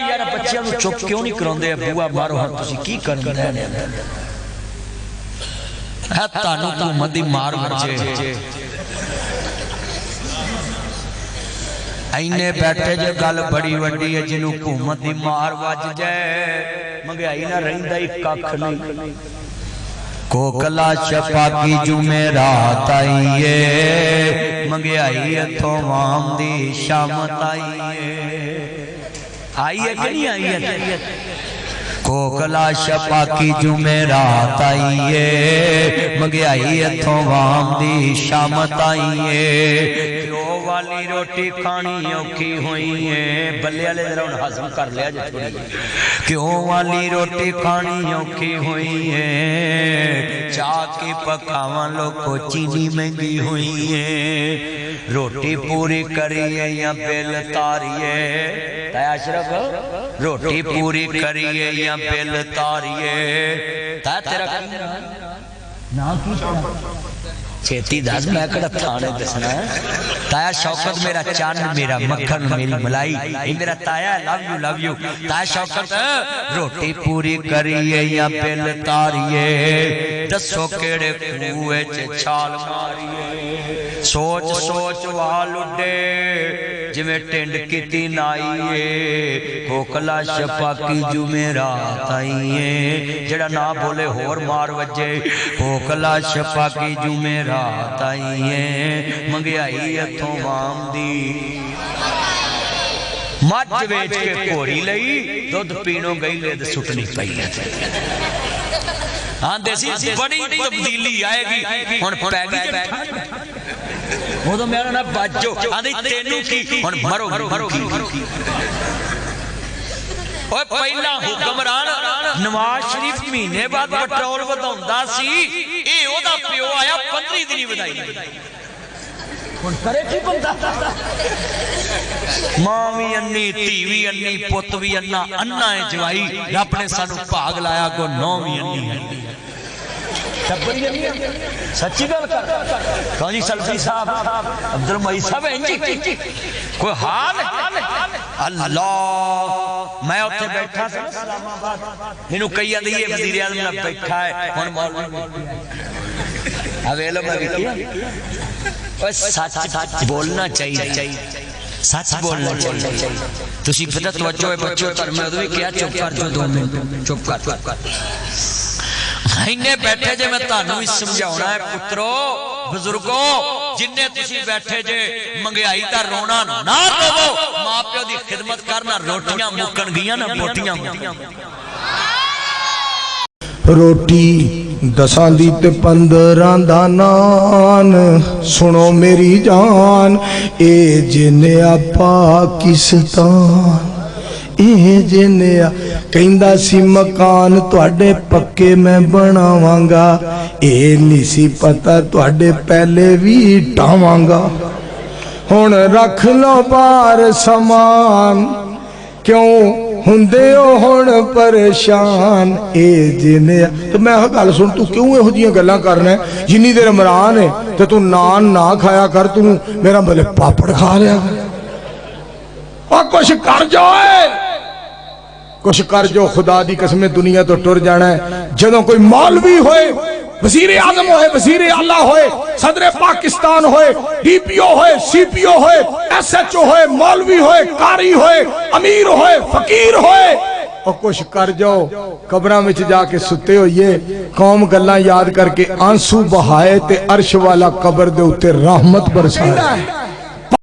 यार बच्चों को चुप क्यों नहीं कराते बुआ मारो हाँ तुसी की करदे ने है तानू हुकूमत दी मार वजे इन्ने बैठे जो गल बड़ी वड्डी है जिन्हों हुकूमत दी मार वज जाए महंगाई ना रहिंदा ही कख नहीं कोकला छपाकी जुमेरात आईए महंगाई इथों वाम दी शामत आईए कि नहीं आई कोकला छपाकी जुमेरात आईए महंगाई इथों वाम दी शामत आईए वाली रोटी खानी औखी हुई है बल्ले वाले जरा हजम कर लिया जे थोड़ी क्यों वाली रोटी खानी औखी हुई है चाह की पकावा लोगों चीनी महंगी हुई है रोटी पूरी करिए या बिल तारिए अशरफ रोटी पूरी करिए या बिल तारिए तेरा ना की छेती दस मैं कड़ा थाने दसना ताया शौकत मेरा चांद मेरा मक्खन मेरी मलाई ये मेरा ताया लव यू ताया शौकत रोटी पूरी करिए या बिल तारिए दसो केड़े कुएं च छाल मारिए सोच सोच वाल उडे जिवें टिंड कीती नाईए कोकला छपाकी जुमेरात आईए जेड़ा ना बोले होर मार वजे कोकला छपाकी जुमेरात आईए महंगाई इथों वाम दी मझ वेच के घोड़ी लई दुध पीणों गई लेद सुटनी पई आंदे सी बड़ी तब्दीली आएगी हुण पै गई वो तो मेरा ना बाजो आंदी तेनू की हुण मरो मरो की ओए पहला हुक्मरान नवाज शरीफ महीने बाद पेट्रोल वधाउंदा सी ए ओदा पिओ आया 15 दिन वधाई हुण करे की बंदा मां भी अन्नी धी भी अन्नी पुत भी अन्ना अन्ना है जवाई रब ने सानू भाग लाया को नौ भी अन्नी है सच्ची गल कर जी सल्फी साहब अब्दुल मईद साहब इंजी कोई हाल अल्लाह मैं उत्थे बैठा सा इस्लामाबाद मैनू कई आंदी है वजीर आज़म ना बैठा है हुण मौलवी अवेलो मैं ओए सच बोलना चाहिए सच बोलना चाहिए तुसी पता तवज्जो है बच्चों पर मैं उदवी क्या चुप कर जो 2 मिनट चुप कर इन्ने बैठे जे मैं तानू भी समझाउणा है पुत्रो बुजुर्गो जिन्ने तुसी बैठे जे महंगाई दा रोना ना रोवो मां प्यो दी खिदमत करना रोटियां मुकन गईयां ना बोटियां रोटी 10 दी ते 15 दा नान सुनो मेरी जान ए जिन्या पाकिस्तान ए जिन्या कहंदा सी मकान तुहाडे पक्के मैं बनावांगा ए नहीं सी पता तुहाडे पहले भी ढावांगा हुण रख लो बाहर समान क्यों हुंदे हो हुण परेशान ए जिन्या तो मैं गल सुन तू क्यों इहो जिहियां गल्लां करना है जिन्नी देर इमरान है तो तू नान ना खाया कर तू मेरा भले पापड़ खा लिया और कुछ कर जाओ कुछ कर जो खुदा दी कसम दुनिया तो टुर जाना है जदों कोई मौलवी होए वजीर आजम होए वजीर आला होए सदर पाकिस्तान होए डीपीओ होए सीपीओ होए एसएचओ होए मौलवी होए कारी होए अमीर होए फकीर होए और कुछ कर जाओ कब्रां विच जाके सुते होइए कौम गल्लां याद करके आंसू बहाए ते अर्श वाला कब्र दे उत्ते रहमत बरसाए।